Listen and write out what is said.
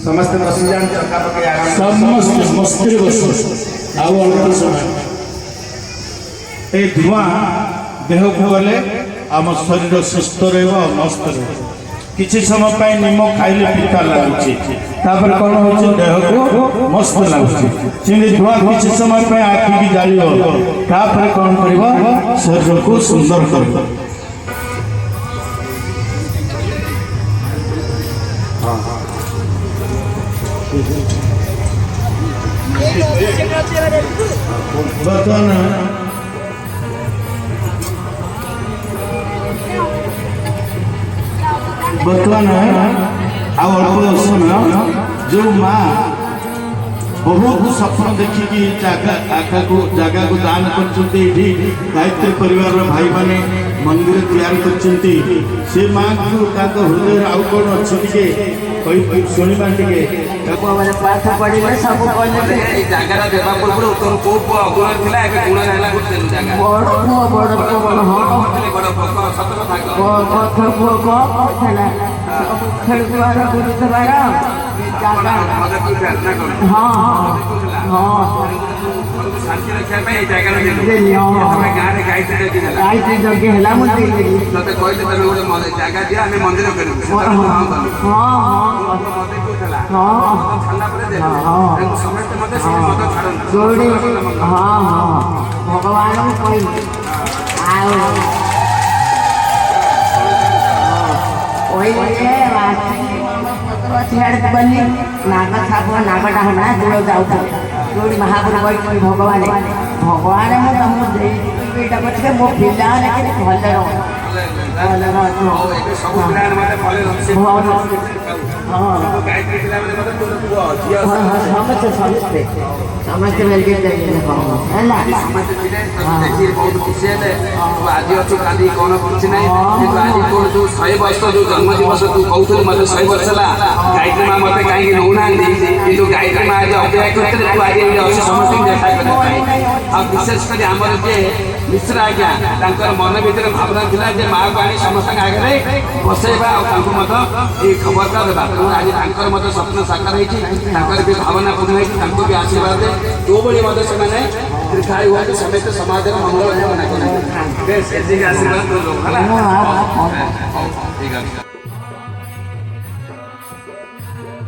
समस्त बसी जान चक्का पके आराम समस्त मस्ती बसो आउ अल्प समय ए धुआं देह को गले आम शरीर सुस्थ रहिबो मस्त रहिबो किछि समय पाई निमक खाइले पिता लागुछि तापर कोन होछि देह को मस्त लागुछि चिनी धुआं किछि समय पाई आखि की जालियो तापर कोन करबो शरीर को सुंदर करबो बर्तमान अल्प समय जो माँ बहुत स्वप्न देखिकी जगह को दान कर गायत्री परिवार भाई माने मंदिर तैयार कर माँ को हृदय आउ कौन अच्छे शुणा पाठ पढ़े सब जगार देवा पूर्व तोर को अगुण था गुण है बड़ खेलुआर बुझुवार शांति रक्षा गायत्री यज्ञ है मत कहते गोटे जगह दिया आम मंदिर भगवान बनी नाग छाप नाग डाहना दूर जाऊ जो महापुर भगवान भगवान मुझे मो पिला समस्ते बहुत खुशी है आज अच्छे कल कौन कुछ ना आज जो 100 वर्ष जो जन्म दिवस तू कहूँ मत 100 वर्ष है गायत्री माँ मत कहीं नौना कि गायत्री माँ आज अपेक्षा करते आज अच्छे समस्त देखा विशेषकर आमर जे मिश्र आज्ञा मन भर भावना था माँ को आनी समस्त आगे बसैबा खबरटा देवा तेणु आज मत स्वप्न साकार होती भी भावना पूर्ण होती भी आशीर्वाद जो भाई से दीर्घायु हुआ समस्त समाज मंगल कामना करें आशीर्वाद